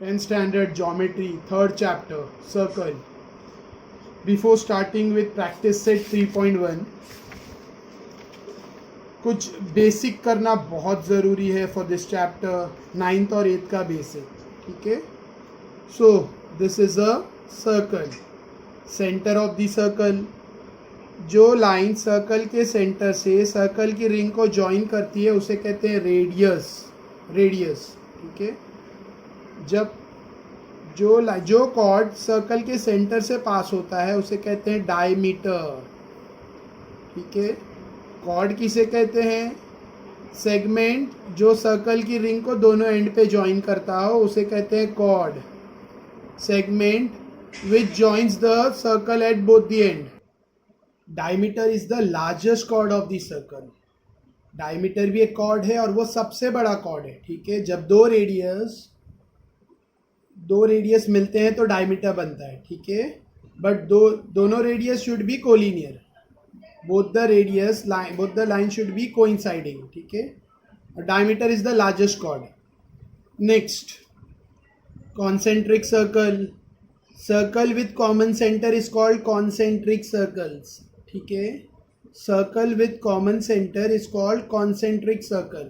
10th standard geometry, third chapter, circle. Before starting with practice set 3.1, कुछ basic करना बहुत ज़रूरी है फॉर दिस चैप्टर, 9th और 8th का बेसिक. ठीक है. सो this is a circle. Centre of the circle, जो लाइन सर्कल के सेंटर से सर्कल की रिंग को ज्वाइन करती है उसे कहते हैं रेडियस. रेडियस. ठीक है. जब जो कॉर्ड सर्कल के सेंटर से पास होता है उसे कहते हैं डायमीटर. ठीक है. कॉर्ड किसे कहते हैं? सेगमेंट जो सर्कल की रिंग को दोनों एंड पे ज्वाइन करता हो उसे कहते हैं chord. Segment which joins the circle at both the end. Diameter is the largest chord of the circle. Diameter भी एक कॉर्ड है और वो सबसे बड़ा कॉर्ड है. ठीक है. जब दो रेडियस मिलते हैं तो डायमीटर बनता है. ठीक है. बट दोनों radius should be collinear. both the line should be coinciding. ठीक है. Diameter is the largest chord. Next, concentric circle. Circle with common center is called concentric circles. ठीक है. Circle with common center is called concentric circle.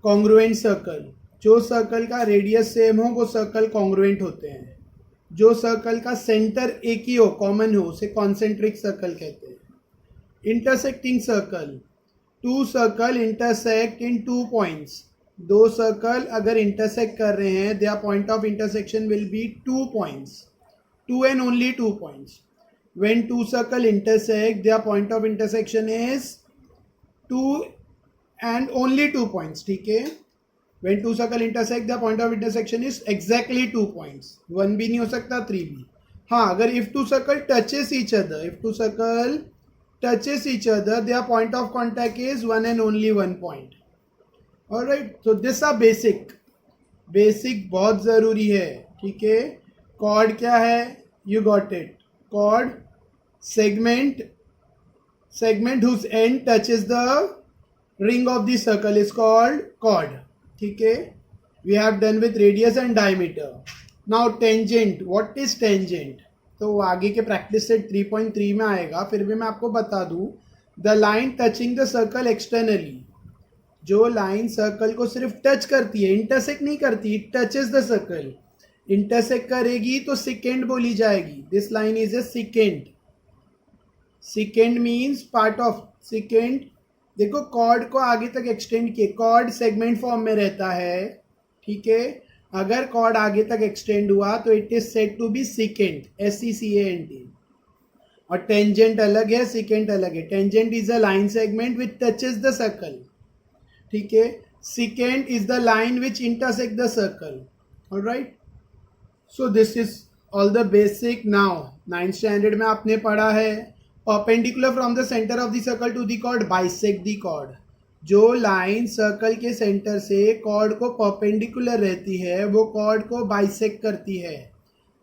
Congruent circle. जो circle का radius same हो वो circle congruent होते हैं. जो circle का सेंटर एक ही हो, कॉमन हो, उसे कॉन्सेंट्रिक सर्कल कहते हैं. Intersecting circle. Two circle intersect in 2 points. दो सर्कल अगर इंटरसेक्ट कर रहे हैं, their point of intersection will be 2 points. 2 and only 2 points. When two circle intersect, their point of intersection is 2 and only 2 points. ठीक है. When two circle intersect, the point of intersection is exactly 2 points. 1 भी नहीं हो सकता, 3 भी. हाँ, अगर if two circle touches each other, their point of contact is 1 and only 1 point. Alright, so this are basic. Basic बहुत ज़रूरी है. ठीक है. Chord क्या है? You got it. Chord, segment whose end touches the ring of the circle is called chord. ठीक है. We have done with radius and diameter. Now tangent. What is tangent? तो वो आगे के प्रैक्टिस सेट 3.3 में आएगा. फिर भी मैं आपको बता दूं, the line touching the circle externally. जो लाइन सर्कल को सिर्फ टच करती है, इंटरसेक्ट नहीं करती, टचेस द सर्कल. इंटरसेक्ट करेगी तो सिकेंड बोली जाएगी. This line is a secant. Secant means part of secant. देखो, कॉर्ड को आगे तक एक्सटेंड किए. कॉर्ड सेगमेंट फॉर्म में रहता है. ठीक है. अगर कॉर्ड आगे तक एक्सटेंड हुआ तो it is said to be secant. SECANT. और टेंजेंट अलग है, सिकेंट अलग है. Tangent is a line segment which touches the circle. ठीक है. Secant is the line which intersect the circle. Alright. So this is all the basic. Now 9th standard में आपने पढ़ा है perpendicular from the centre of the circle to the chord bisect the chord. जो line circle के centre से cord को perpendicular रहती है वो कॉर्ड को बाइसेक्ट करती है.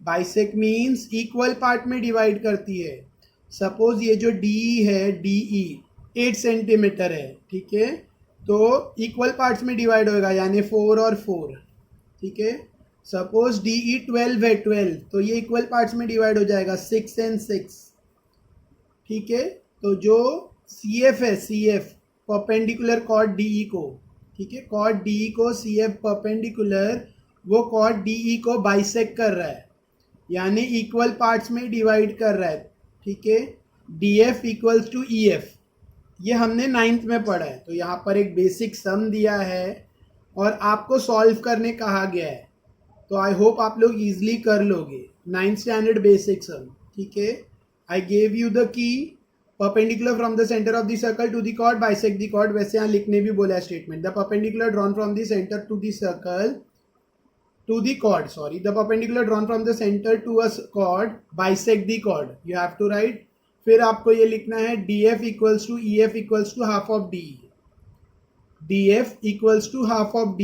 बाइसेक्ट मीन्स इक्वल पार्ट में डिवाइड करती है. सपोज ये जो DE है, DE 8 सेंटीमीटर है. ठीक है. तो इक्वल पार्ट्स में डिवाइड होएगा, यानी 4 और 4. ठीक है. सपोज DE 12 है, 12, तो ये इक्वल पार्ट्स में डिवाइड हो जाएगा, 6 and 6. ठीक है. तो जो CF है, CF परपेंडिकुलर कॉर्ड DE को. ठीक है. कॉर्ड DE को CF परपेंडिकुलर, वो कॉर्ड DE को बाइसेक्ट कर रहा है, यानी इक्वल पार्ट्स में डिवाइड कर रहा है. ठीक है. DF equals to EF. ये हमने 9th में पढ़ा है. तो यहाँ पर एक बेसिक सम दिया है और आपको सॉल्व करने कहा गया है. तो आई होप आप लोग इजीली कर लोगे. 9th standard basic sum. ठीक है. I gave you the key. Perpendicular from the center of the circle to the chord, bisect the chord. वैसे यहाँ लिखने भी बोला है statement. The perpendicular drawn from the center to the circle to the chord. Sorry, the perpendicular drawn from the center to a chord bisect the chord. You have to write. फिर आपको ये लिखना है DF equals to EF equals to half of D. DF equals to half of D.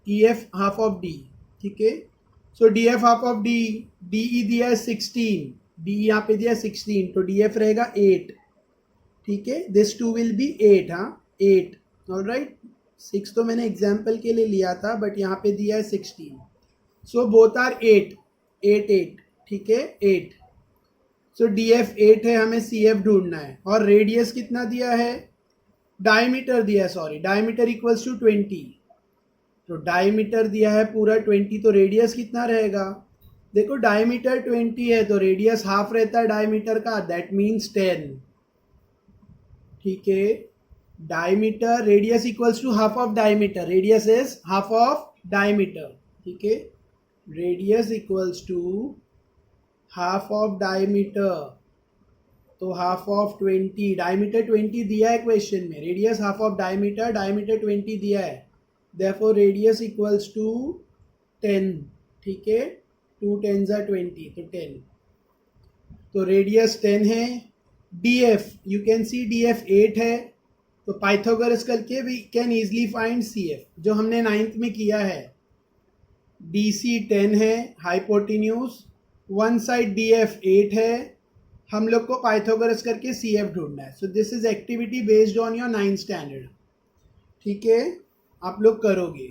EF half of D. ठीक है. So DF half of D. DE दिया है 16. DE यहाँ पे दिया 16, तो DF रहेगा 8. ठीक है. This 2 will be 8. हाँ, 8. ऑलराइट. 6 तो मैंने एग्जाम्पल के लिए लिया था, बट यहाँ पे दिया है 16. सो बोथ आर 8, 8 8, ठीक है 8. सो डी एफ 8 है, हमें सी एफ ढूंढना है. और रेडियस कितना दिया है, डायमीटर दिया है, सॉरी डायमीटर इक्वल्स टू 20. तो डायमीटर दिया है पूरा 20, तो रेडियस कितना रहेगा. देखो डायमीटर 20 है तो रेडियस हाफ रहता है डायमीटर का, दैट मीन्स 10. ठीक है, diameter radius equals to half of diameter, radius is half of diameter. ठीक है, radius equals to half of diameter, तो हाफ ऑफ 20, डायमीटर 20 दिया है क्वेश्चन में, radius half of diameter, diameter 20 दिया है, देयरफॉर रेडियस इक्वल्स टू 10. ठीक है, 2 10s are 20, तो 10. तो रेडियस 10 है. D F you can see D F 8 है, तो पाइथागोरस करके we can easily find C F, जो हमने 9th में किया है. डी सी 10 है, hypotenuse one side D F 8 है, हम लोग को पाइथागोरस करके सी एफ ढूंढना है. सो this is activity based on your 9th standard. ठीक है, आप लोग करोगे.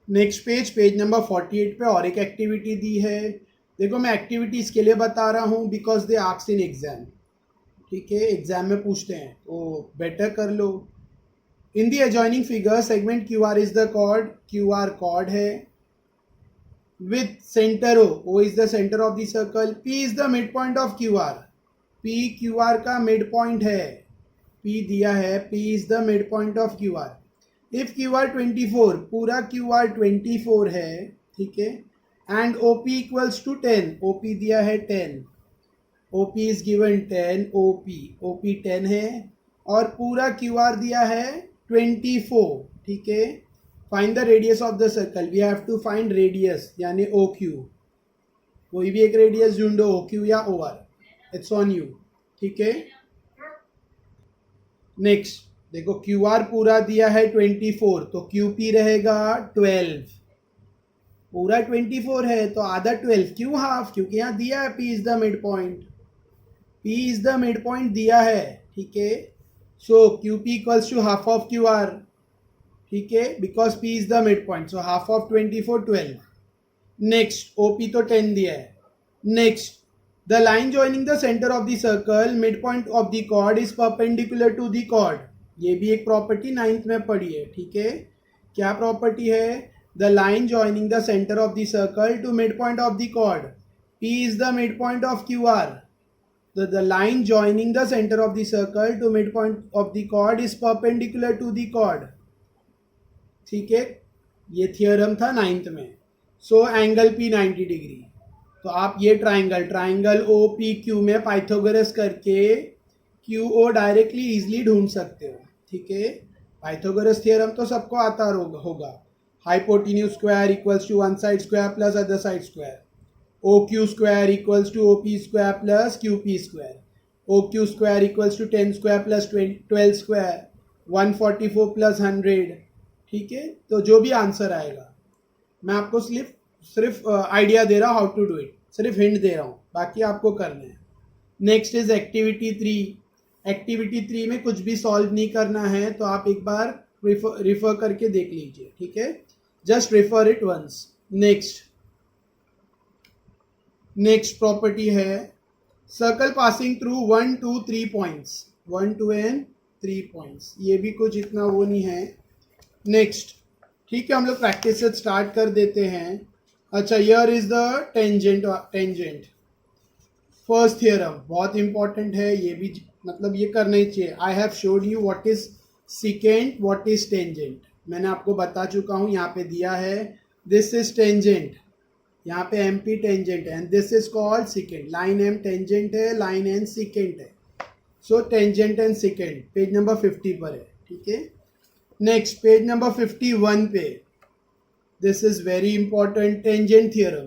नेक्स्ट पेज नंबर 48 पे और एक एक्टिविटी दी है. देखो मैं एक्टिविटीज के लिए बता रहा हूँ because they asked in exam. ठीक है, एग्जाम में पूछते हैं तो बेटर कर लो. In the adjoining figure segment Q R is the chord, Q R chord है with centre O is the centre of the circle, P is the mid point of Q R, P Q R का mid point है, P दिया है, P is the mid point of Q R. If Q R 24, पूरा Q R 24 है, ठीक है, and O P equals to 10, O P दिया है 10, O P is given 10, O P 10 है, और पूरा क्यू आर दिया है 24. ठीक है, find the radius of the circle, we have to find radius यानी ओ क्यू. कोई भी एक रेडियस ढूंढो, ओ क्यू या O R, it's on you. ठीक है, नेक्स्ट देखो क्यू आर पूरा दिया है 24, तो क्यू पी रहेगा 12. पूरा 24 है तो आधा 12, क्यों हाफ, क्योंकि यहाँ दिया है P is the mid point, P is the mid point दिया है. ठीक है, so Q P equals to half of Q R. ठीक है, because P is the mid point, so half of 24 12. Next O P तो 10 दिया है. Next the line joining the centre of the circle mid point of the chord is perpendicular to the chord. ये भी एक property 9th में पढ़ी है. ठीक है, क्या प्रॉपर्टी है, the line joining the centre of the circle to mid point of the chord, P is the mid point of Q R. The line joining the center of the circle to midpoint of the chord is perpendicular to the chord. ठीक है, ये theorem था 9th में. So angle P 90 degree, तो आप ये triangle O P Q में Pythagoras करके क्यू ओ डायरेक्टली इजिली ढूंढ सकते हो. ठीक है, पाइथागोरस थियोरम तो सबको आता होगा. Hypotenuse square equals to one side square plus other side square, O Q square equals to O P square plus Q P square, O Q square equals to 10 square plus 12 square, 144 plus 100. ठीक है, तो जो भी answer आएगा, मैं आपको सिर्फ idea दे रहा हूँ हाउ टू डू इट, सिर्फ हिंट दे रहा हूँ, बाकी आपको करना है. Next is activity 3. एक्टिविटी 3 में कुछ भी सॉल्व नहीं करना है, तो आप एक बार रिफर करके देख लीजिए. ठीक है, just refer it once. Next property है circle passing through 1 2 3 points, 1 2 and 3 points. ये भी कुछ इतना वो नहीं है. नेक्स्ट, ठीक है, हम लोग प्रैक्टिस से स्टार्ट कर देते हैं. अच्छा, here is the tangent. First theorem बहुत इंपॉर्टेंट है, ये भी मतलब ये करना ही चाहिए. I have showed you what is secant, what is tangent. मैंने आपको बता चुका हूँ, यहाँ पे दिया है दिस इज टेंजेंट, यहाँ पे एम पी टेंजेंट है, and this is called secant. Line M tangent है, लाइन एन सिकेंट है. So tangent and secant page number 50 पर है. ठीक है, नेक्स्ट पेज नंबर 51 पे this is very important, tangent theorem.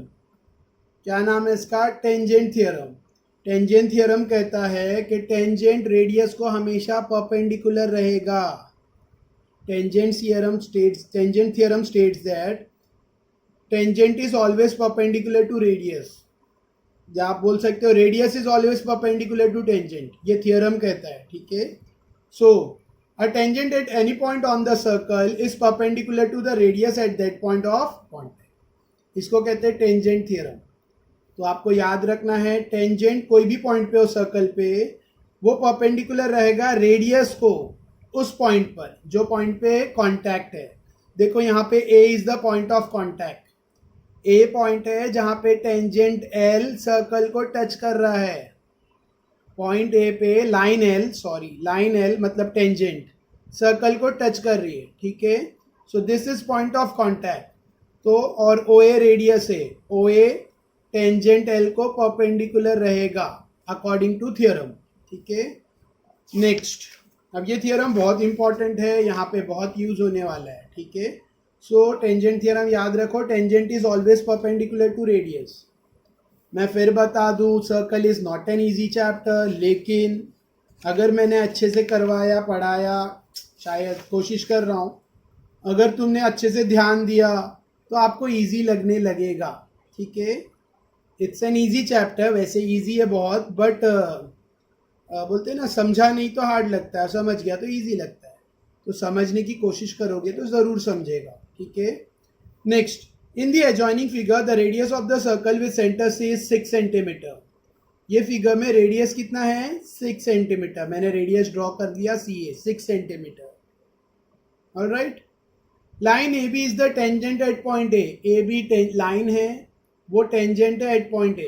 क्या नाम है इसका, टेंजेंट थियरम. टेंजेंट थियरम कहता है कि टेंजेंट रेडियस को हमेशा परपेंडिकुलर रहेगा. Tangent theorem states that tangent is always perpendicular to radius. या आप बोल सकते हो radius is always perpendicular to tangent, ये थियरम कहता है. ठीक है, सो A tangent at any point on the circle is perpendicular to the radius at that point of contact. इसको कहते हैं टेंजेंट थ्योरम. तो आपको याद रखना है टेंजेंट कोई भी पॉइंट पे हो सर्कल पे वो परपेंडिकुलर रहेगा रेडियस को उस पॉइंट पर जो पॉइंट पे कांटेक्ट है. देखो यहाँ पे A is the point of contact. A point है जहाँ पे टेंजेंट L सर्कल को टच कर रहा है. पॉइंट ए पे लाइन एल मतलब टेंजेंट सर्कल को टच कर रही है. ठीक है, सो this is point of contact. तो और ओ ए रेडियस है. ओ ए टेंजेंट एल को परपेंडिकुलर रहेगा अकॉर्डिंग टू थ्योरम. ठीक है, नेक्स्ट. अब ये थ्योरम बहुत इंपॉर्टेंट है, यहाँ पे बहुत यूज होने वाला है. ठीक है, सो टेंजेंट थ्योरम याद रखो. Tangent is always perpendicular to radius. मैं फिर बता दूं circle is not an easy chapter, लेकिन अगर मैंने अच्छे से करवाया पढ़ाया, शायद कोशिश कर रहा हूँ, अगर तुमने अच्छे से ध्यान दिया तो आपको इजी लगने लगेगा. ठीक है, इट्स एन ईजी चैप्टर. वैसे इजी है बहुत, बट बोलते हैं ना समझा नहीं तो हार्ड लगता है, समझ गया तो इजी लगता है. तो समझने की कोशिश करोगे तो ज़रूर समझेगा. ठीक है, next. In the adjoining figure, the radius of the circle with center C is 6 centimeter. ये फिगर में रेडियस कितना है 6 सेंटीमीटर. मैंने रेडियस ड्रॉ कर दिया CA 6 centimetre. Alright. Line AB is the tangent at point A. AB line है, वो tangent है at point A.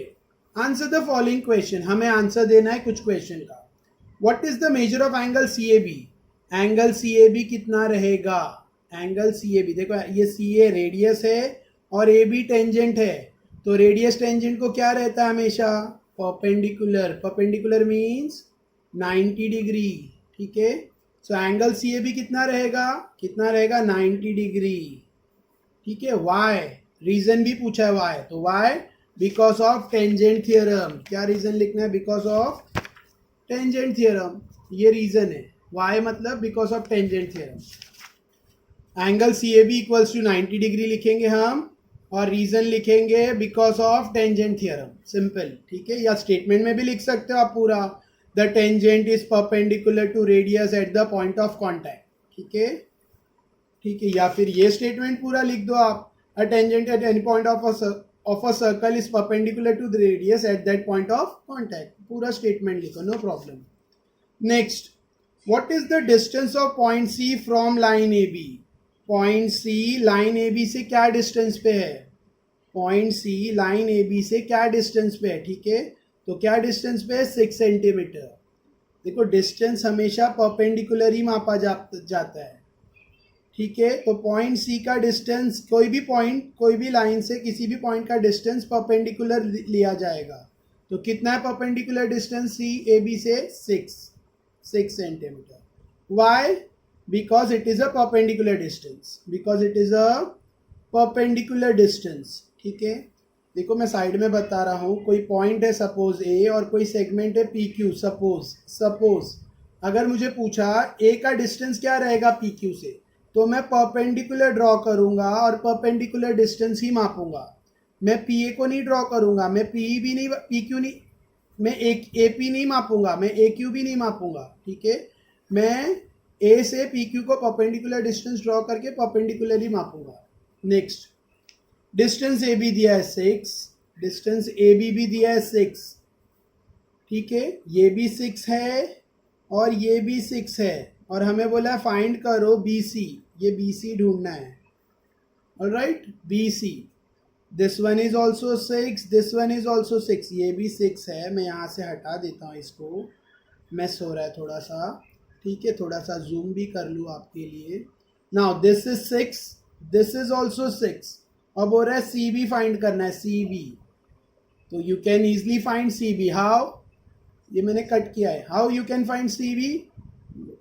Answer the following question. हमें आंसर देना है कुछ क्वेश्चन का. What is the measure of angle CAB? Angle CAB कितना रहेगा? एंगल CAB देखो ये CA रेडियस है और ए बी टेंजेंट है, तो रेडियस टेंजेंट को क्या रहता है हमेशा? परपेंडिकुलर. Perpendicular means 90 degree. ठीक है, so angle C A B कितना रहेगा? 90 डिग्री. ठीक है, वाई रीजन भी पूछा है. वाई तो why because of tangent theorem. क्या रीजन लिखना है? Because of tangent theorem. ये रीजन है. वाई मतलब because of tangent theorem. Angle C A B equals to 90 degree लिखेंगे हम, और रीजन लिखेंगे because of tangent theorem. Simple. ठीक है, या स्टेटमेंट में भी लिख सकते हो आप पूरा, the tangent is perpendicular to radius at the point of contact. ठीक है, ठीक है, या फिर ये स्टेटमेंट पूरा लिख दो आप, a tangent at any point of a circle is perpendicular to the radius at that point of contact. पूरा स्टेटमेंट लिखो, no problem. Next. What is the distance of point C from line A B? Point C line A B से क्या distance पे है? Point C line A B से क्या distance पे है? ठीक है, तो क्या डिस्टेंस पे है? 6 सेंटीमीटर. देखो डिस्टेंस हमेशा परपेंडिकुलर ही मापा जाता है. ठीक है, तो पॉइंट सी का डिस्टेंस, कोई भी पॉइंट कोई भी लाइन से किसी भी पॉइंट का डिस्टेंस परपेंडिकुलर लिया जाएगा. तो कितना है perpendicular distance C A B से? 6 centimetre. Why? Because it is a perpendicular distance. Because it is a perpendicular distance. ठीक है, देखो मैं साइड में बता रहा हूँ. कोई पॉइंट है सपोज A और कोई सेगमेंट है PQ. सपोज अगर मुझे पूछा A का डिस्टेंस क्या रहेगा PQ से, तो मैं परपेंडिकुलर ड्रॉ करूँगा और परपेंडिकुलर डिस्टेंस ही मापूंगा. मैं PA को नहीं ड्रॉ करूँगा, मैं PE भी नहीं, PQ नहीं, मैं AP नहीं मापूंगा, मैं AQ भी नहीं मापूंगा. ठीक है, मैं ए से पी क्यू को परपेंडिकुलर डिस्टेंस ड्रॉ करके परपेंडिकुलरली मापूंगा. नेक्स्ट. डिस्टेंस ए बी दिया है 6. डिस्टेंस ए बी भी दिया है 6. ठीक है, ये भी 6 है और ये भी 6 है, और हमें बोला फाइंड करो बी सी. ये बी सी ढूंढना है. Alright, B C. This one is also 6, this one is also 6. ये भी 6 है. मैं यहाँ से हटा देता हूँ इसको, मिस हो रहा है थोड़ा सा. ठीक है, थोड़ा सा जूम भी कर लूँ आपके लिए. Now this is 6, this is also 6. अब हो रहा है सी बी फाइंड करना है. सी बी, तो you can easily find C B. How? ये मैंने कट किया है. How you can find C B?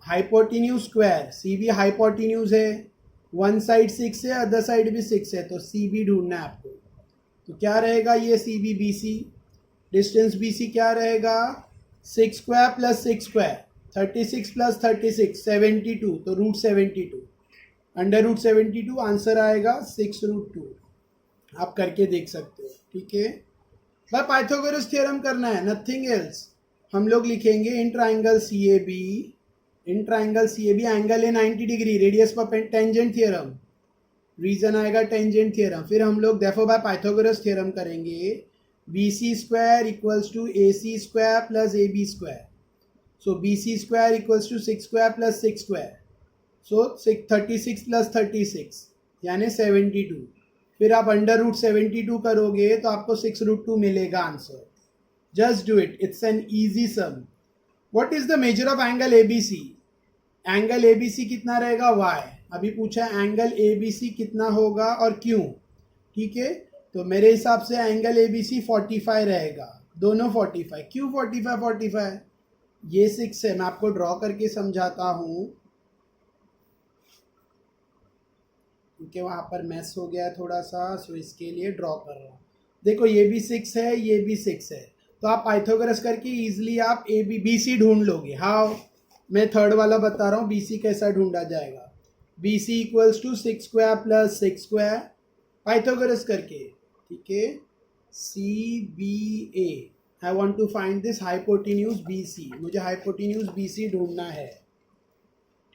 Hypotenuse square. C B hypotenuse है, वन साइड 6 है, अदर साइड भी 6 है, तो सी बी ढूंढना है आपको. तो क्या रहेगा ये C B B C? Distance B C क्या रहेगा? 6 स्क्वायर प्लस 6 स्क्वायर, 36 प्लस 36 72, तो रूट 72. अंडर रूट 72 आंसर आएगा 6√2. आप करके देख सकते हो. ठीक है, भाई पाइथागोरस थ्योरम करना है, नथिंग एल्स. हम लोग लिखेंगे in triangle C A B in triangle C A B angle है 90 डिग्री, रेडियस पर टेंजेंट थ्योरम, रीजन आएगा टेंजेंट थ्योरम। फिर हम लोग देयरफॉर बाय पाइथागोरस थ्योरम करेंगे, B C square equals to A C square plus A B square. So B C square equals to 6 square plus 6 square, so 36 plus 36 यानी 72। फिर आप under root 72 करोगे तो आपको 6√2 मिलेगा answer. Just do it, it's an easy sum. What is the measure of angle A B C? Angle A B C कितना रहेगा? y। अभी पूछा एंगल ए बी सी कितना होगा और क्यों, ठीक है। तो मेरे हिसाब से एंगल ए बी सी 45 रहेगा, दोनों 45। क्यों 45? ये 6 है, मैं आपको ड्रॉ करके समझाता हूँ क्योंकि वहाँ पर मैस हो गया थोड़ा सा, सो इसके लिए ड्रॉ कर रहा हूँ। देखो ये भी 6 है, ये भी 6 है, तो आप पाइथागोरस करके इजीली आप ए बी बी सी ढूंढ लोगे। हाउ? मैं थर्ड वाला बता रहा हूँ बी सी कैसा ढूंढा जाएगा। B C equals to 6 square plus 6 square, Pythagoras करके, ठीक है। C B A, I want to find this hypotenuse B C, मुझे हाइपोटेन्यूज बी सी ढूंढना है,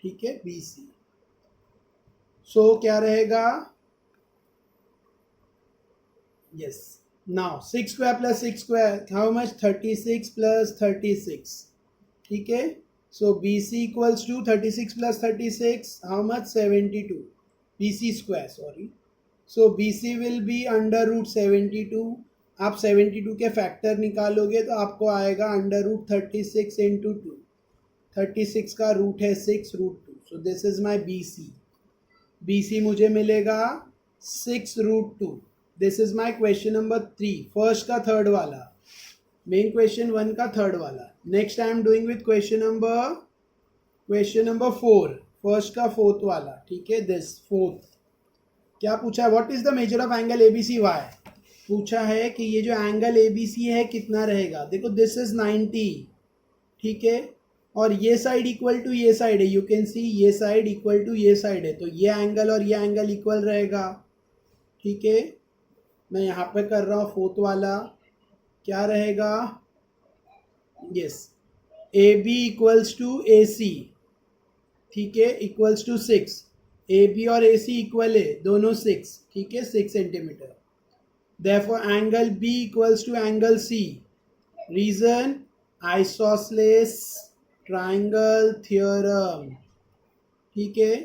ठीक है, बी सी। सो क्या रहेगा? Yes, now 6 square plus 6 square, how much? 36 plus 36, ठीक है। So B C equals to 36 plus 36, how much? 72, B C square, sorry. So B C will be under root 72। आप 72 के फैक्टर निकालोगे तो आपको आएगा अंडर रूट 36 इंटू 2। 36 का root है 6√2, so this is my B C. B C मुझे मिलेगा 6√2। This is my question number 3, first का थर्ड वाला, मेन क्वेश्चन 1 का थर्ड वाला। Next I am doing with question number 4, first का फोर्थ वाला, ठीक है। दिस फोर्थ क्या पूछा है? What is the measure of angle A B C Y? पूछा है कि ये जो एंगल ए बी सी है कितना रहेगा। देखो दिस इज 90, ठीक है, और ये साइड इक्वल टू ये साइड है, यू कैन सी ये साइड इक्वल टू ये साइड है, तो ये एंगल और ये एंगल इक्वल रहेगा, ठीक है। मैं यहाँ पे कर रहा हूँ फोर्थ वाला, क्या रहेगा? Yes, A B equals to A C, ठीक है, इक्वल्स टू 6। ए बी और ए सी इक्वल है, दोनों 6, ठीक है, 6 centimetre. Therefore angle B equals to angle C. Reason isosceles triangle theorem, ठीक है।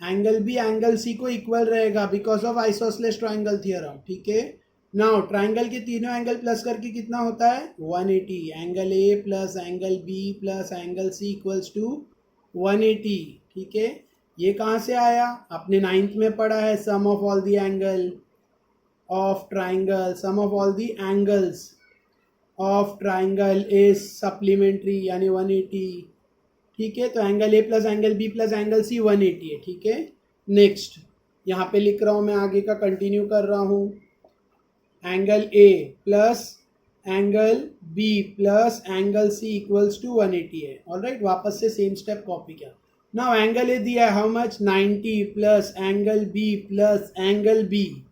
एंगल बी एंगल सी को इक्वल रहेगा because of isosceles triangle theorem, ठीक है। नाउ ट्राइंगल के तीनों एंगल प्लस करके कितना होता है? 180। Angle A plus angle B plus angle C equals to 180, ठीक है। ये कहाँ से आया? आपने 9th में पढ़ा है, sum of all the angle of triangle, sum of all the angles of triangle is supplementary यानी 180, ठीक है। तो angle A plus angle B plus angle C 180 है, ठीक है। नेक्स्ट यहाँ पे लिख रहा हूँ, मैं आगे का कंटिन्यू कर रहा हूँ। Angle A plus angle B plus angle C equals to 180 है, ऑलराइट। वापस से सेम स्टेप कॉपी किया। नाउ एंगल ए दिया है, how much? 90 plus angle B plus angle B.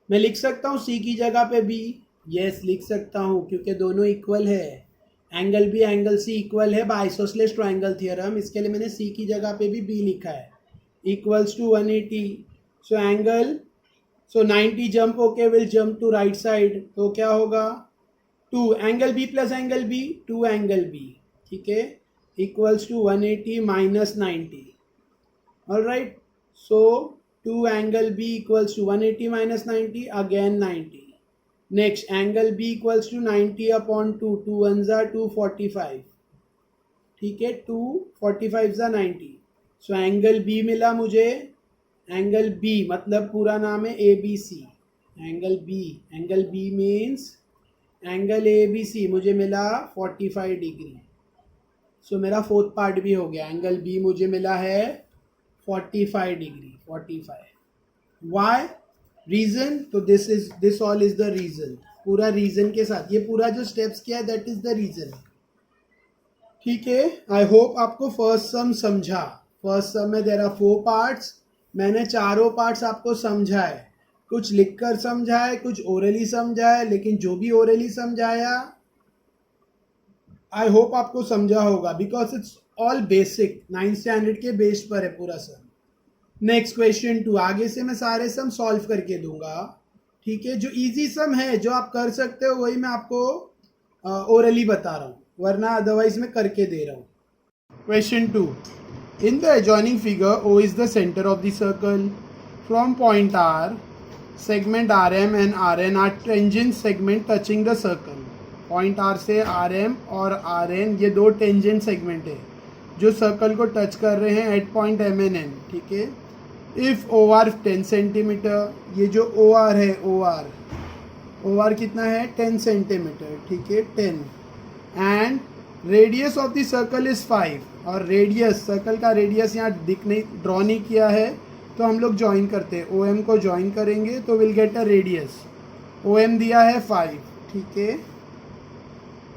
मैं लिख सकता हूँ सी की जगह पे बी, यस लिख सकता हूँ क्योंकि दोनों इक्वल है। Angle B angle C equal है बाय आइसोसेलेस ट्राइंगल थ्योरम, इसके लिए मैंने सी की जगह पे भी बी लिखा है, equals to 180। So angle, so 90 jump होके will jump to right side, तो क्या होगा? 2 angle B plus angle B, 2 angle B, ठीक है, equals to 180 minus 90, alright. So 2 angle B equals to 180 minus 90, again 90। Next angle B equals to 90 upon 2, 2 1 ज़ा 245, ठीक है, 245 ज़ा 90। सो एंगल बी मिला मुझे, एंगल बी मतलब पूरा नाम है A B C. Angle B means angle A B C मुझे मिला 45 डिग्री। सो मेरा फोर्थ पार्ट भी हो गया, एंगल बी मुझे मिला है 45 डिग्री, 45। वाई? रीजन, तो this all is the reason, पूरा रीजन के साथ ये पूरा जो स्टेप्स किया है दैट इज द रीजन, ठीक है। आई होप आपको फर्स्ट सम समझा। फर्स्ट सम में देयर आर 4 पार्ट्स, मैंने चारों पार्ट्स आपको समझाए, कुछ लिखकर समझाए, कुछ ओरली समझाए, लेकिन जो भी ओरली समझाया आई होप आपको समझा होगा because it's all basic 9th standard के बेस पर है पूरा सम. Next question 2. आगे से मैं सारे सम सॉल्व करके दूंगा. ठीक है, जो इजी सम है जो आप कर सकते हो वही मैं आपको ओरली बता रहा हूँ, वरना अदरवाइज मैं करके दे रहा हूँ. Question 2. In the adjoining figure, O is the center of the circle. From point R, segment RM and RN are tangent segment touching the circle. Point R से RM और RN ये दो tangent segment है जो circle को touch कर रहे हैं at point M and N. ठीक है. If OR 10 सेंटीमीटर, ये जो OR है OR कितना है 10 सेंटीमीटर. ठीक है, 10. And radius of the circle is 5. और रेडियस, सर्कल का रेडियस यहाँ ड्रॉ नहीं किया है तो हम लोग ज्वाइन करते हैं. OM को ज्वाइन करेंगे तो will get a radius. OM दिया है 5. ठीक है,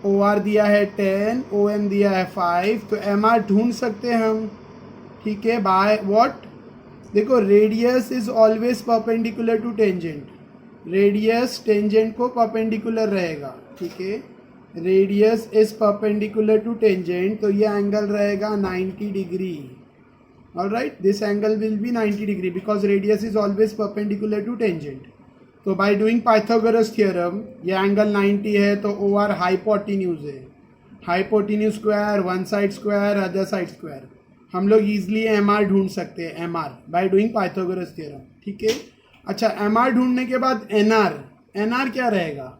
OR दिया है 10, OM दिया है 5, तो MR ढूंढ सकते हैं हम. ठीक है, बाय व्हाट? देखो, radius is always perpendicular to tangent. Radius tangent को परपेंडिकुलर रहेगा. ठीक है, radius is perpendicular to tangent, तो ये एंगल रहेगा 90 degree. Alright, this angle will be 90 degree because radius is always perpendicular to tangent. तो by doing Pythagoras theorem ये angle 90 है तो OR हाइपोटेन्यूज है. Hypotenuse square, one side square, other side square. हम लोग ईजिली MR ढूंढ सकते हैं, MR bye doing Pythagoras theorem. ठीक है, अच्छा MR ढूंढने के बाद NR क्या रहेगा?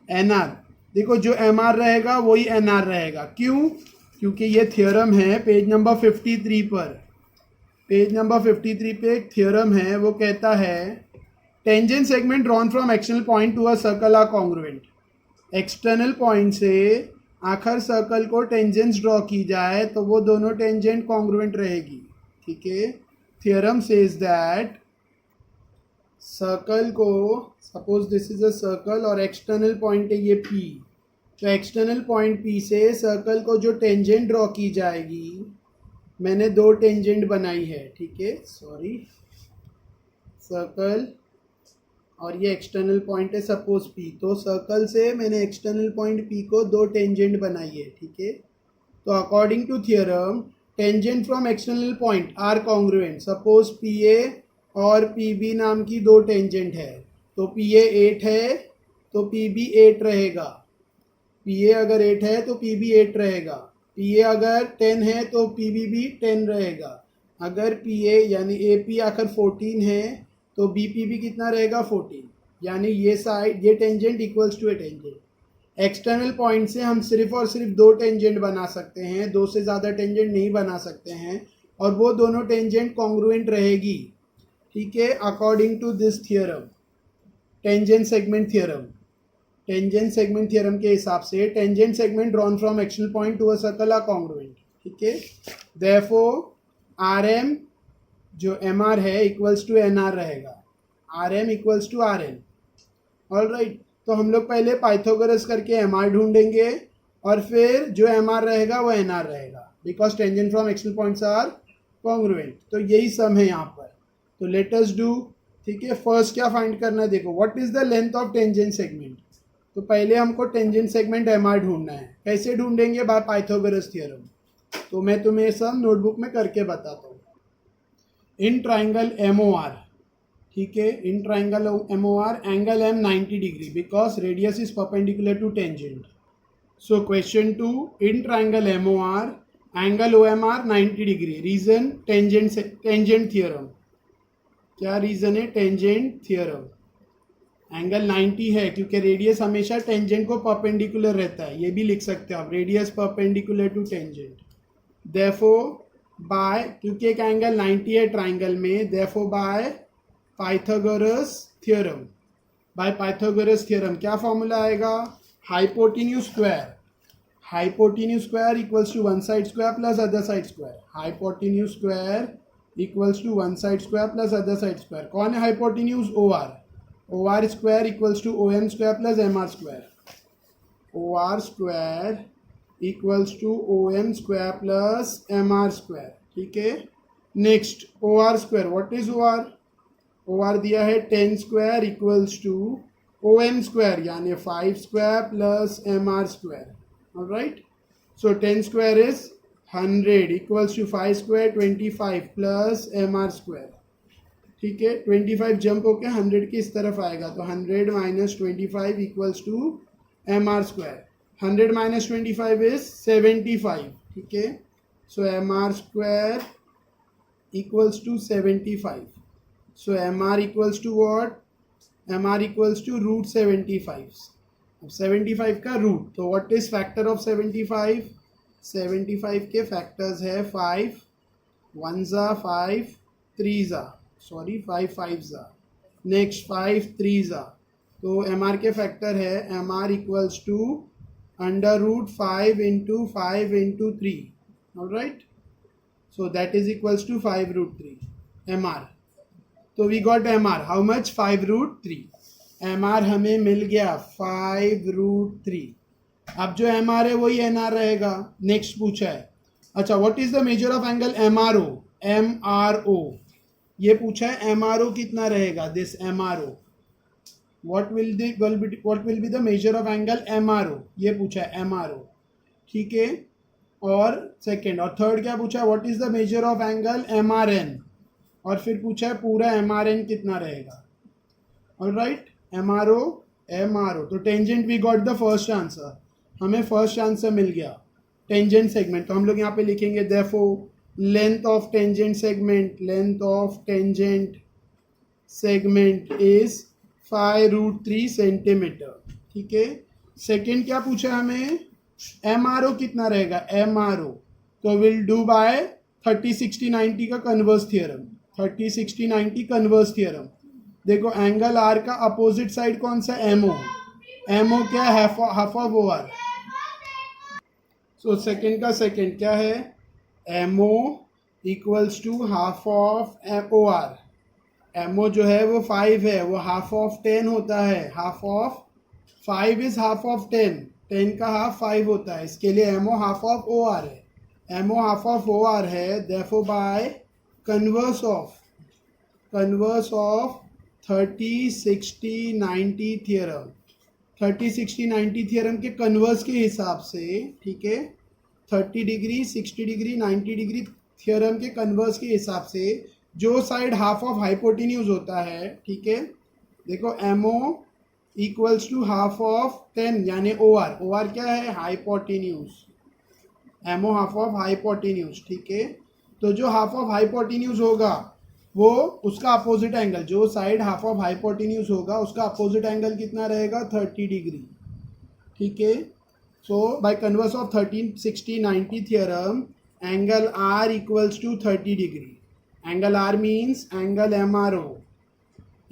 NR देखो, जो MR रहेगा वही NR रहेगा. क्यों? क्योंकि ये थ्योरम है पेज नंबर 53 पर. पेज नंबर 53 पे एक थ्योरम है, वो कहता है tangent segment drawn from external point to a circle are congruent. External point से आखिर सर्कल को टेंजेंट्स ड्रॉ की जाए तो वो दोनों टेंजेंट कॉन्ग्रुएंट रहेगी. ठीक है, थ्योरम सेज दैट सर्कल को, suppose this is a circle और एक्सटर्नल पॉइंट है ये P, तो एक्सटर्नल पॉइंट P से सर्कल को जो टेंजेंट ड्रॉ की जाएगी, मैंने दो टेंजेंट बनाई है. ठीक है, सॉरी, सर्कल और ये एक्सटर्नल पॉइंट है सपोज P, तो सर्कल से मैंने एक्सटर्नल पॉइंट P को दो टेंजेंट बनाई है. ठीक है, तो according to theorem tangent from external point are congruent. Suppose PA और PB नाम की दो टेंजेंट है, तो PA 8 है तो PB 8 रहेगा. PA अगर 8 है तो PB 8 रहेगा. PA अगर 10 है तो PB भी 10 रहेगा. अगर PA यानी AP आखिर 14 है तो BP भी कितना रहेगा? 14. यानी ये साइड, ये tangent equals to a tangent. External point से हम सिर्फ और सिर्फ दो टेंजेंट बना सकते हैं, दो से ज़्यादा टेंजेंट नहीं बना सकते हैं, और वो दोनों टेंजेंट कॉन्ग्रुएंट रहेगी. ठीक है, according to this theorem, tangent segment theorem. Tangent segment theorem के हिसाब से tangent segment drawn from external point to a circle are congruent. ठीक है, देयरफॉर RM जो MR है इक्वल्स टू NR रहेगा. RM equals to RN. Alright, तो हम लोग पहले पाइथागोरस करके MR ढूंढेंगे और फिर जो MR रहेगा वो NR रहेगा, because tangent from external points are congruent. तो यही सम है यहाँ पर. तो लेट अस डू. ठीक है, फर्स्ट क्या फाइंड करना है? देखो, what is the length of tangent segment. तो पहले हमको टेंजेंट सेगमेंट MR ढूंढना है. कैसे ढूंढेंगे? Bye Pythagoras theorem. तो मैं तुम्हें सब नोटबुक में करके बताता हूँ. इन ट्राइंगल MOR, ठीक है, in triangle MOR angle M 90 degree because radius is perpendicular to tangent. So question 2, in triangle MOR angle OMR 90 degree. Reason tangent theorem. क्या रीजन है? Tangent theorem. एंगल 90 है क्योंकि रेडियस हमेशा टेंजेंट को perpendicular रहता है. ये भी लिख सकते हो आप, radius perpendicular to tangent. Therefore by, क्योंकि एक एंगल 90 है ट्राइंगल में, therefore by Pythagoras theorem. By Pythagoras theorem क्या फॉर्मूला आएगा? Hypotenuse square. Hypotenuse square equals to one side square plus other side square. Hypotenuse square equals to one side square plus other side square. कौन है hypotenuse? OR. OR square equals to OM square plus MR square. OR square equals to OM square plus MR square. ठीक है, next OR square. What is OR? OR दिया है 10 square equals to OM square यानी 5 square plus MR square. Alright, so 10 square is 100 equals to 5 square 25 plus M R square, ठीक है। 25 jump होके 100 की इस तरफ आएगा, तो 100 minus 25 equals to M R square. 100 minus 25 is 75, ठीक है। So M R square equals to 75. So MR equals to what? MR equals to root 75. अब 75 का रूट, तो what is factor of 75? 75 के factors है 5, 1 जा 5, 3 जा, सॉरी 5 5 जा, नेक्स्ट 5 3 जा, तो MR के फैक्टर है MR equals to under root 5 into 5 into 3, alright. So that is equals to 5 root 3 MR. तो we got MR. How much? 5 root 3. MR हमें मिल गया 5 root 3. अब जो MR है वही NR रहेगा। नेक्स्ट पूछा है, अच्छा what is the measure of angle MRO? MRO ये पूछा है, MRO कितना रहेगा? This MRO. What will be the measure of angle MRO? ये पूछा है MRO, ठीक है। और सेकेंड और थर्ड क्या पूछा है? What is the measure of angle M R N, और फिर पूछा है पूरा एम आर एन कितना रहेगा, ऑलराइट। एम आर ओ, तो tangent we got the first answer, हमें फर्स्ट आंसर मिल गया टेंजेंट सेगमेंट। तो हम लोग यहाँ पे लिखेंगे therefore length of tangent segment is 5 root 3 centimetre, ठीक है। सेकेंड क्या पूछा है हमें? एम आर ओ कितना रहेगा? एम आर ओ, तो विल डू बाय 30-60-90 का कन्वर्स थियरम। 30-60-90 converse theorem. देखो एंगल आर का अपोजिट साइड कौन सा? M O. एम ओ क्या है? Half of O R. So second का सेकेंड क्या है? M O equals to half of O R. M O जो है वो 5 है, वो हाफ ऑफ 10 होता है। Half of 5 is half of 10, 10 का हाफ 5 होता है, इसके लिए MO half of O R है। MO half of O R है, therefore by converse of 30-60-90 theorem, 30-60-90 theorem के कन्वर्स के हिसाब से, ठीक है। 30 डिग्री 60 डिग्री 90 डिग्री थियरम के कन्वर्स के हिसाब से जो साइड हाफ ऑफ हाइपोटेन्यूज होता है, ठीक है। देखो MO equals to half of 10 यानी ओ आर। ओ आर क्या है? Hypotenuse. MO half of hypotenuse, ठीक है। तो जो हाफ ऑफ हाइपोटेन्यूज होगा वो उसका अपोजिट एंगल, जो साइड हाफ ऑफ हाइपोटेन्यूज होगा उसका अपोजिट एंगल कितना रहेगा? 30 डिग्री, ठीक है। So by converse of 30-60-90 theorem angle R equals to 30 degree. Angle R means angle M R O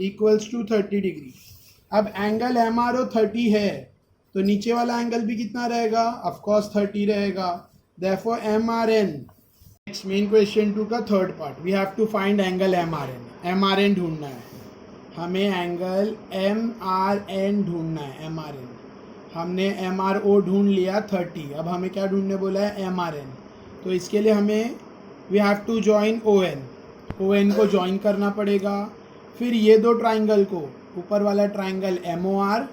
equals to 30 degree. अब एंगल एम आर ओ 30 है, तो नीचे वाला एंगल भी कितना रहेगा? ऑफकोर्स 30 रहेगा। Therefore M R N. Next main question 2 का third part, we have to find angle M R N. M R N ढूंढना है हमें, एंगल एम आर एन ढूंढना है। एम आर एन हमने एम आर ओ ढूंढ लिया 30, अब हमें क्या ढूंढने बोला है? M R N. तो इसके लिए हमें we have to join O N. O N को जॉइन करना पड़ेगा, फिर ये दो ट्राइंगल को, ऊपर वाला ट्राइंगल एम ओ आर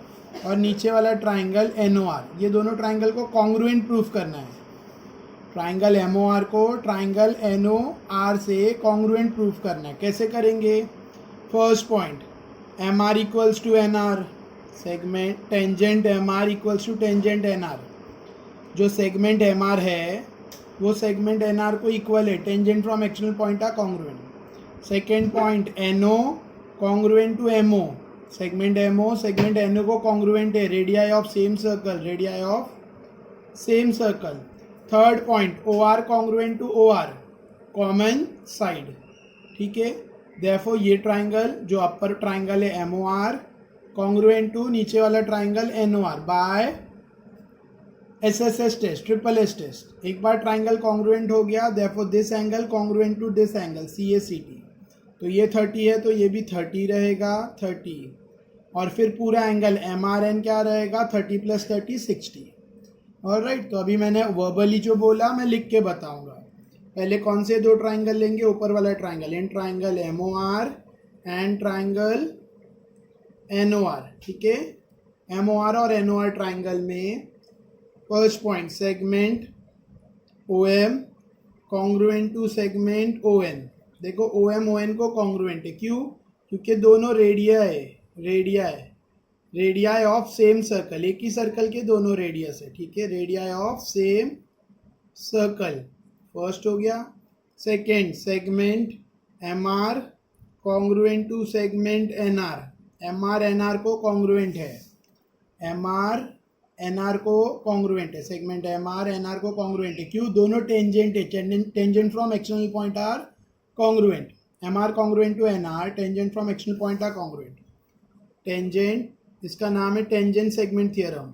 और नीचे वाला ट्राइंगल एन ओ आर, ये दोनों ट्राइंगल को कॉन्ग्रुएंट प्रूफ करना है। ट्राइंगल एम ओ आर को ट्राइंगल एन ओ आर से कॉन्ग्रुएंट प्रूफ करना है। कैसे करेंगे? First point, M R equals to N R, segment tangent M R equals to tangent N R. जो सेगमेंट एम आर है वो सेगमेंट एन आर को इक्वल है, tangent from external point are congruent. Second point, N O congruent to M O, segment M O segment N O को congruent है, radii of same circle. Third point, O R congruent to O R, common side, ठीक है। Therefore ये triangle जो upper triangle है M O R congruent to नीचे वाला triangle N O R by SSS test, triple S test. एक बार triangle congruent हो गया, therefore this angle congruent to this angle CACT, तो ये 30 है तो ये भी 30 रहेगा, 30। और फिर पूरा एंगल एम आर एन क्या रहेगा? 30 + 30 60। ऑलराइट, तो अभी मैंने वर्बली जो बोला मैं लिख के बताऊंगा। पहले कौन से दो ट्राइंगल लेंगे? ऊपर वाला triangle, in triangle M O R and triangle N O R, ठीक है। एम ओ आर और एन ओ आर ट्राइंगल में first point, segment O M congruent to segment O N. देखो ओ एम ओ एन को congruent है, क्यों? क्योंकि दोनों रेडियाई ऑफ सेम सर्कल, एक ही सर्कल के दोनों रेडियस है, ठीक है, radii of same circle, first हो गया। Second, segment M R congruent to segment N R, M R N R को कॉन्ग्रुएंट है, एम आर एन आर को कॉन्ग्रुएंट है, segment M R N R को कॉन्ग्रुएंट है, क्यों? दोनों टेंजेंट है, tangent from external point are congruent, M R congruent to N R, tangent from external point are congruent. Tangent, इसका नाम है tangent segment theorem,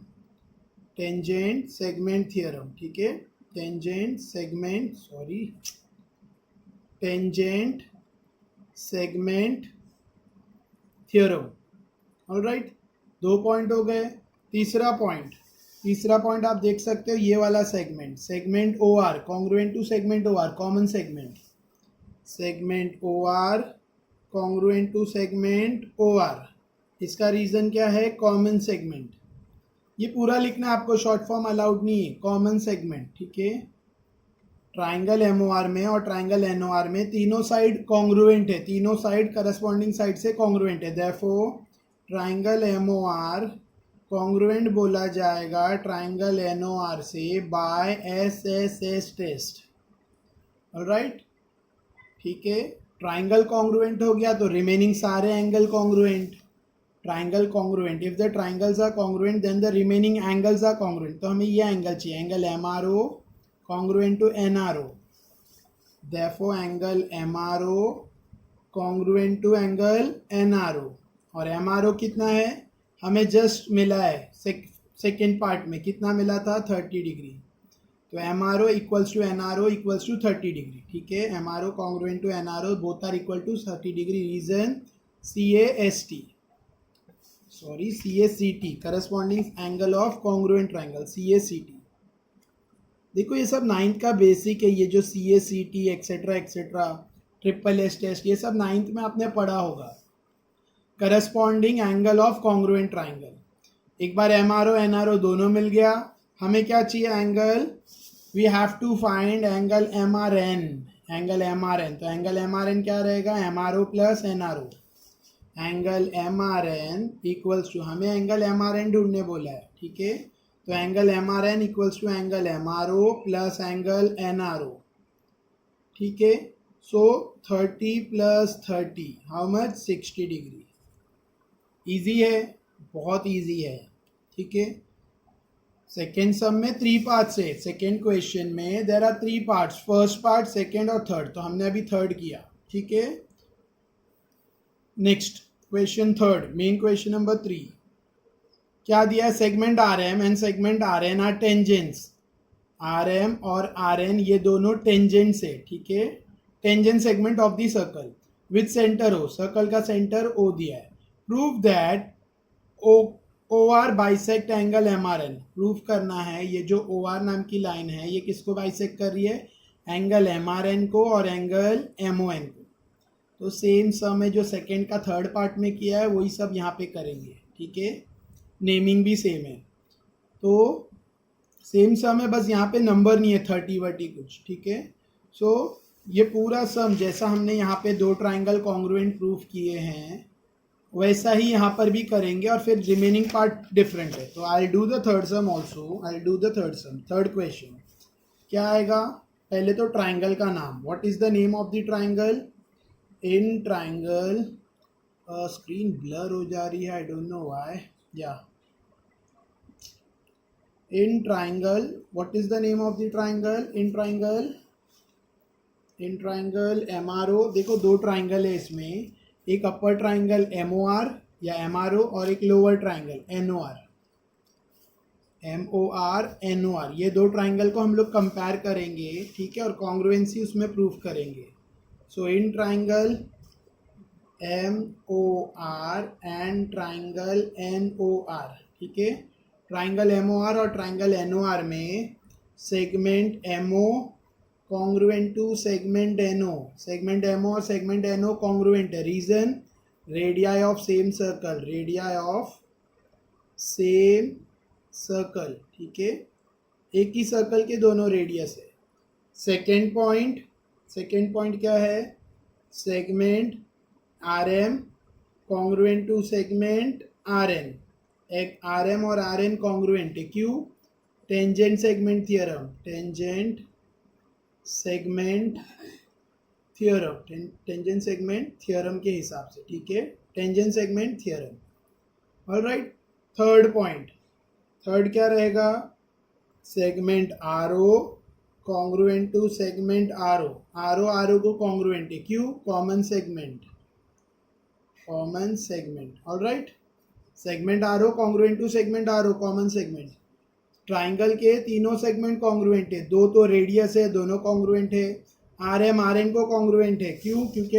tangent segment theorem, ठीक है, tangent segment theorem. Alright, 2 point हो गए। तीसरा point आप देख सकते हो, ये वाला segment O R congruent to segment O R, common segment O R congruent to segment O R. इसका रीजन क्या है? Common segment. ये पूरा लिखना आपको, शॉर्ट फॉर्म अलाउड नहीं है, कॉमन सेगमेंट, ठीक है। ट्राइंगल एमओआर में और ट्राइंगल एनओआर में तीनों साइड कॉन्ग्रुएंट है, तीनों साइड करस्पॉन्डिंग साइड से कॉन्ग्रुएंट है, देयरफॉर ट्राइंगल एमओआर कॉन्ग्रुएंट बोला जाएगा ट्राइंगल एनओआर से बाय एसएसएस टेस्ट। ऑलराइट, ठीक है, ट्राइंगल कॉन्ग्रुएंट हो गया तो रिमेनिंग सारे angle congruent, triangle congruent, if the triangles are congruent then the remaining angles are congruent. तो हमें ये एंगल चाहिए, angle MRO congruent to NRO, therefore angle MRO congruent to angle NRO. और MRO कितना है? हमें जस्ट मिला है सेकेंड पार्ट में, कितना मिला था? 30 डिग्री। तो MRO equals to NRO equals to 30 degree, ठीक है, MRO congruent to NRO both are equal to 30 degree. Reason CACT, corresponding angle of congruent triangle, CACT। देखो ये सब 9th का बेसिक है, ये जो CACT etcetera etcetera, triple S test, ये सब 9th में आपने पढ़ा होगा। Corresponding angle of congruent triangle. एक बार एमआरओ एनआरओ दोनों मिल गया, हमें क्या चाहिए? Angle, we have to find angle MRN, angle MRN। तो एंगल MRN क्या रहेगा? MRO plus NRO, angle MRN equals to, हमें एंगल MRN ढूंढने बोला है, ठीक है, तो angle MRN equals to angle MRO plus angle NRO, ठीक है। So 30 plus 30 how much? 60 degree. Easy है, बहुत इजी है, ठीक है। सेकेंड सम में 3 पार्ट्स है, सेकेंड क्वेश्चन में there are 3 parts, first part, second और थर्ड, तो हमने अभी थर्ड किया, ठीक है। Next question third, main question number 3, क्या दिया है? Segment R M and segment R N are tangents, R M और आर एन ये दोनों टेंजेंट्स है, ठीक है, tangent segment of the circle with centre O, circle का सेंटर ओ दिया है। Prove that O R bisect angle M R N, proof करना है ये जो ओ आर नाम की लाइन है ये किसको बाइसेक्ट कर रही है? एंगल एम आर एन को और एंगल एम ओ एन को। तो सेम सम है जो सेकेंड का थर्ड पार्ट में किया है वही सब यहाँ पे करेंगे, ठीक है, नेमिंग भी सेम है, तो सेम सम है, बस यहाँ पे नंबर नहीं है 30 वर्टी कुछ, ठीक है। सो ये पूरा सम जैसा हमने यहाँ पे 2 ट्राइंगल कॉन्ग्रुएंट प्रूफ किए हैं वैसा ही यहाँ पर भी करेंगे और फिर रिमेनिंग पार्ट डिफरेंट है। तो I do the third some also, I do the third some. Third question क्या आएगा? पहले तो ट्राइंगल का नाम, what is the name of the triangle? In triangle, screen blur हो जा रही है, आई डोंट नो व्हाई, या in triangle, what is the name of the triangle? in triangle MRO। देखो 2 ट्राइंगल है इसमें, एक अपर ट्राइंगल MOR या MRO और एक लोअर ट्राइंगल NOR। ये 2 ट्राइंगल को हम लोग कंपेयर करेंगे, ठीक है, और कॉन्ग्रुएंसी उसमें प्रूफ करेंगे। So in triangle MOR and triangle NOR, ठीक है, ट्राइंगल MOR और ट्राइंगल NOR में segment MO congruent to segment NO, segment MO और सेगमेंट NO कॉन्ग्रुएंट है। Reason radii of same circle, radii of same circle, ठीक है, एक ही circle के दोनों रेडियस है। सेकेंड पॉइंट क्या है? Segment R M congruent to segment R N. एक आर एम और आर एन कॉन्ग्रुएंट है, क्यों? Tangent segment theorem, tangent segment theorem के हिसाब से, ठीक है, tangent segment theorem. Alright, third क्या रहेगा? Segment R O congruent to segment R O को कॉन्ग्रुएंट है, क्यों? Common segment. Alright, segment R O congruent to segment R O, common segment. Triangle के तीनों सेगमेंट कॉन्ग्रुएंट है, दो तो रेडियस है, दोनों कॉन्ग्रुएंट है। आर एम आर एन को कॉन्ग्रुएंट है, क्यों? क्योंकि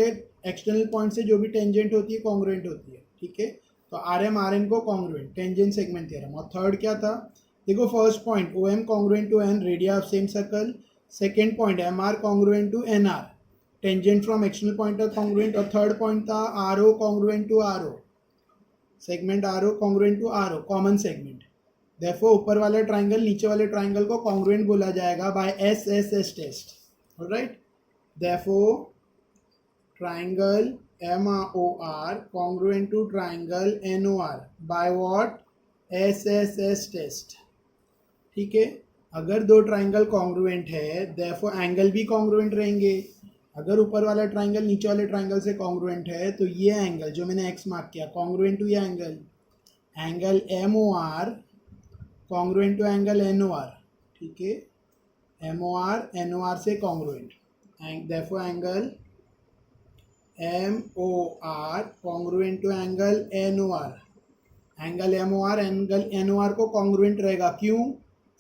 एक्सटर्नल पॉइंट से जो भी टेंजेंट होती है कॉन्ग्रुएंट होती है, ठीक है। तो आर एम आर एन को कॉन्ग्रुएंट, टेंजेंट सेगमेंट थ्योरम। और थर्ड क्या था? देखो, first point O M congruent to N, radii of same circle. Second point M R congruent to N R, tangent from external point of congruent. और third point था R O congruent to R O, segment R O congruent to R O, common segment. Therefore, ऊपर वाले triangle नीचे वाले triangle को congruent बोला जाएगा by SSS test. Alright, therefore triangle MOR congruent to triangle NOR by what? SSS test, ठीक है। अगर दो ट्राइंगल कॉन्ग्रुएंट है, therefore एंगल भी कॉन्ग्रुएंट रहेंगे। अगर ऊपर वाला ट्राइंगल नीचे वाले ट्राइंगल से कॉन्ग्रुएंट है, तो ये एंगल जो मैंने एक्स मार्क किया कॉन्ग्रुएंट टू ये angle MOR congruent to angle NOR, ठीक है। MOR NOR से congruent, therefore angle MOR congruent to angle NOR, angle MOR angle NOR को कॉन्ग्रुएंट रहेगा, क्यों?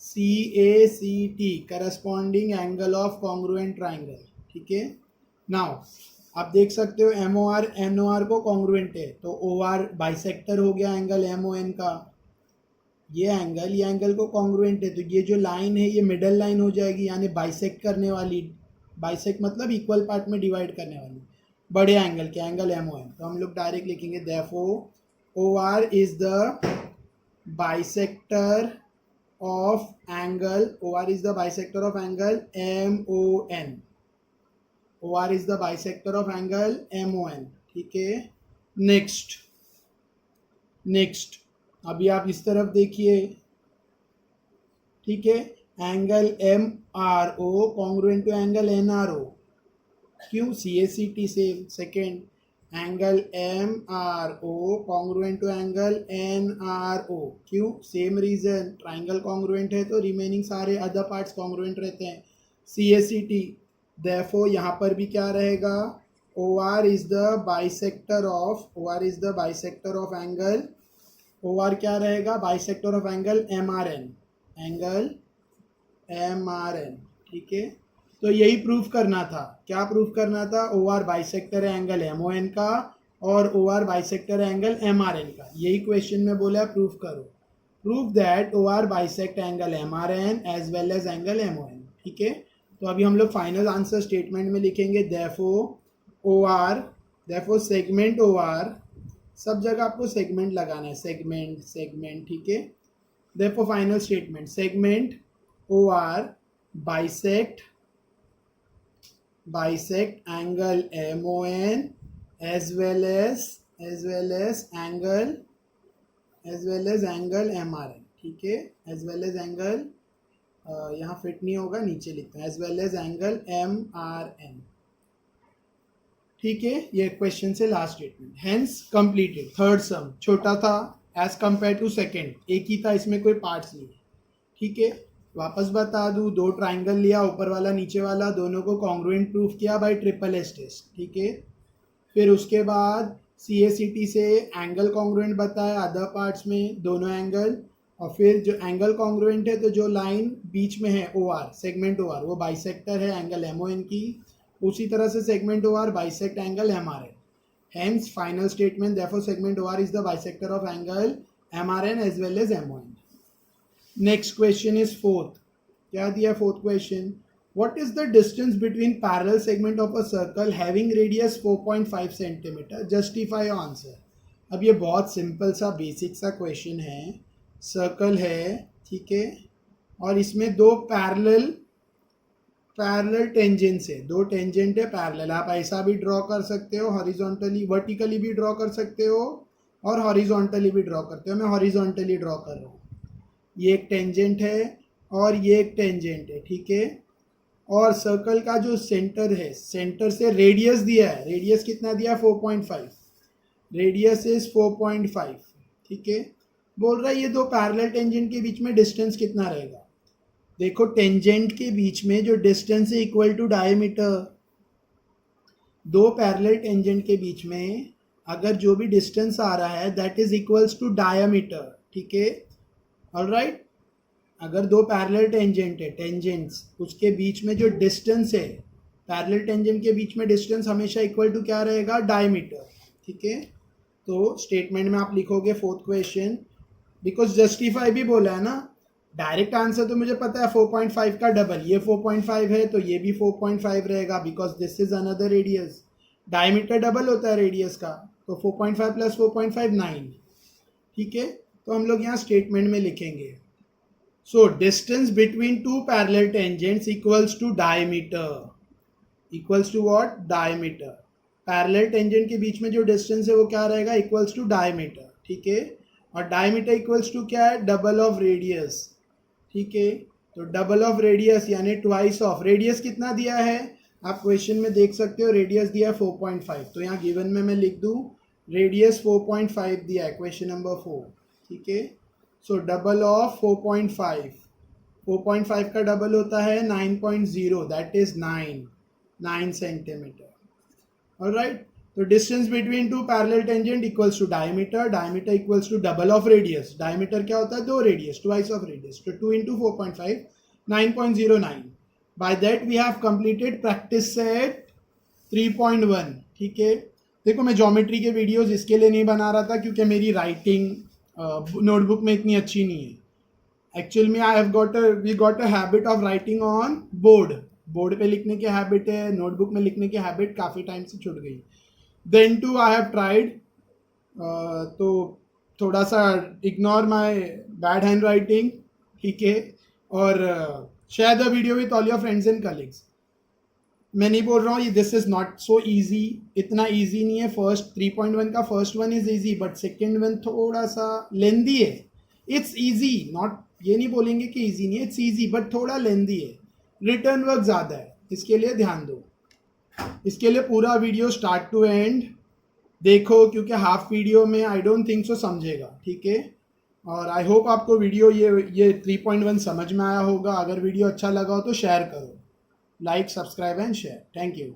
CACT, corresponding angle of congruent triangle, ठीक है। नाउ आप देख सकते हो MOR NOR को कॉन्ग्रुएंट है, तो OR बाइसेक्टर हो गया एंगल MON का। ये एंगल को कॉन्ग्रुएंट है, तो ये जो लाइन है ये मिडल लाइन हो जाएगी, यानी बाइसेक्ट करने वाली। बाइसेक्ट मतलब इक्वल पार्ट में डिवाइड करने वाली बड़े एंगल के, एंगल MON। तो हम लोग डायरेक्ट लिखेंगे therefore OR is the bisector of angle MON। OR is the bisector of angle MON, ठीक है। नेक्स्ट अभी आप इस तरफ देखिए, ठीक है। Angle MRO congruent to angle NRO, क्यों? CACT से। Second, angle MRO congruent to angle NRO, क्यों? सेम रीजन, ट्राइंगल कॉन्ग्रुएंट है तो रिमेनिंग सारे अदर पार्ट्स कॉन्ग्रुएंट रहते हैं, CACT। देयरफॉर यहाँ पर भी क्या रहेगा? OR is the bisector of angle, OR क्या रहेगा? बाइसेक्टर ऑफ एंगल MRN, ठीक है। तो यही प्रूफ करना था। क्या प्रूफ करना था? OR बाइसेक्टर है एंगल MON का और OR बाइसेक्टर है एंगल MRN का। यही क्वेश्चन में बोला है प्रूफ करो। Proof that OR bisect angle MRN as well as angle MON, ठीक है। तो अभी हम लोग फाइनल आंसर स्टेटमेंट में लिखेंगे therefore सेगमेंट OR, सब जगह आपको सेगमेंट लगाना है, सेगमेंट, ठीक है। therefore final statement, segment OR bisect angle MON as well as angle MRN, ठीक है। as well as एंगल, यहाँ फिट नहीं होगा, नीचे लिखते हैं, as well as angle MRN, ठीक है। ये क्वेश्चन से last statement, hence completed. Third सम छोटा था एज कंपेयर टू सेकेंड, एक ही था, इसमें कोई पार्ट्स नहीं है, ठीक है। वापस बता दूं, दो ट्राइंगल लिया, ऊपर वाला नीचे वाला, दोनों को कॉन्ग्रुएंट प्रूफ किया बाय SSS टेस्ट, ठीक है। फिर उसके बाद CACT से एंगल कॉन्ग्रुएंट बताया अदर पार्ट्स में, दोनों एंगल। और फिर जो एंगल कॉन्ग्रुएंट है, तो जो लाइन बीच में है OR, सेगमेंट OR, वो बाइसेक्टर है एंगल MON की। उसी तरह से segment OR bisect angle MRN। Hence final statement, therefore segment OR is the bisector of angle MRN as well as MON। Next question is fourth. क्या दिया fourth question? What is the distance between parallel segment of a circle having radius 4.5 centimetre? Justify your answer. अब ये बहुत simple सा basic सा question है। Circle है, ठीक है, और इसमें दो पैरेलल पैरेलल टेंजेंट से, दो टेंजेंट है पैरेलल, आप ऐसा भी ड्रॉ कर सकते हो, हॉरिजॉन्टली वर्टिकली भी ड्रॉ कर सकते हो और हॉरिजॉन्टली भी ड्रॉ करते हो। मैं हॉरिजॉन्टली ड्रॉ कर रहा हूँ। ये एक टेंजेंट है और ये एक टेंजेंट है, ठीक है। और सर्कल का जो सेंटर है, सेंटर से रेडियस दिया है, रेडियस कितना दिया है 4.5, रेडियस इज 4.5, ठीक है। बोल रहा है ये दो पैरेलल टेंजेंट के बीच में डिस्टेंस कितना रहेगा। देखो टेंजेंट के बीच में जो डिस्टेंस है इक्वल टू डायमीटर, दो पैरेलल टेंजेंट के बीच में अगर जो भी डिस्टेंस आ रहा है that is equals to diameter, ठीक है। ऑलराइट, अगर दो पैरेलल टेंजेंट है, टेंजेंट्स, उसके बीच में जो डिस्टेंस है, पैरेलल टेंजेंट के बीच में डिस्टेंस हमेशा इक्वल टू क्या रहेगा, डायमीटर, ठीक है। तो स्टेटमेंट में आप लिखोगे फोर्थ क्वेश्चन, बिकॉज जस्टिफाई भी बोला है ना। डायरेक्ट आंसर तो मुझे पता है 4.5 का डबल, ये 4.5 है तो ये भी 4.5 रहेगा, because this is another radius. Diameter double होता है रेडियस का, तो 4.5 प्लस 4.5 9, ठीक है। तो हम लोग यहाँ स्टेटमेंट में लिखेंगे, so distance between two parallel tangents equals to diameter, equals to what, diameter. Parallel tangent के बीच में जो डिस्टेंस है वो क्या रहेगा, इक्वल्स टू डायमीटर, ठीक है। और डायमीटर इक्वल्स टू क्या है, डबल ऑफ रेडियस, ठीक है। तो डबल ऑफ रेडियस यानी ट्वाइस ऑफ रेडियस कितना दिया है, आप क्वेश्चन में देख सकते हो, रेडियस दिया है 4.5, तो यहाँ गिवन में मैं लिख दूँ रेडियस 4.5 दिया है, क्वेश्चन नंबर 4, ठीक है। सो डबल ऑफ 4.5, 4.5 का डबल होता है 9.0, दैट इज 9 सेंटीमीटर, ऑलराइट। तो distance between two parallel tangent equals to diameter, diameter equals to double of radius, diameter क्या होता है, दो रेडियस, ट्वाइस ऑफ रेडियस, तो 2 into 4.5 9.09। By that we have completed practice set 3.1, ठीक है। देखो मैं ज्योमेट्री के वीडियोस इसके लिए नहीं बना रहा था क्योंकि मेरी राइटिंग नोटबुक में इतनी अच्छी नहीं है। एक्चुअल में we got a habit of writing on board पे लिखने की हैबिट है, नोटबुक में लिखने की हैबिट काफ़ी टाइम से छूट गई। Then too I have tried, तो थोड़ा सा ignore my bad handwriting, ठीक है। और share the video with all your friends and colleagues. मैं नहीं बोल रहा हूँ ये this is not so easy, इतना ईजी नहीं है। फर्स्ट 3.1 का first one is easy, but second one थोड़ा सा लेंदी है। इट्स ईजी, नॉट, ये नहीं बोलेंगे कि ईजी नहीं है, इट्स ईजी बट थोड़ा लेंदी है, रिटर्न वर्क ज़्यादा है, इसके लिए ध्यान दो। इसके लिए पूरा वीडियो स्टार्ट टू एंड देखो, क्योंकि हाफ वीडियो में आई डोंट थिंक सो समझेगा, ठीक है। और आई होप आपको वीडियो ये 3.1 समझ में आया होगा। अगर वीडियो अच्छा लगा हो तो शेयर करो, like, subscribe and share. Thank you.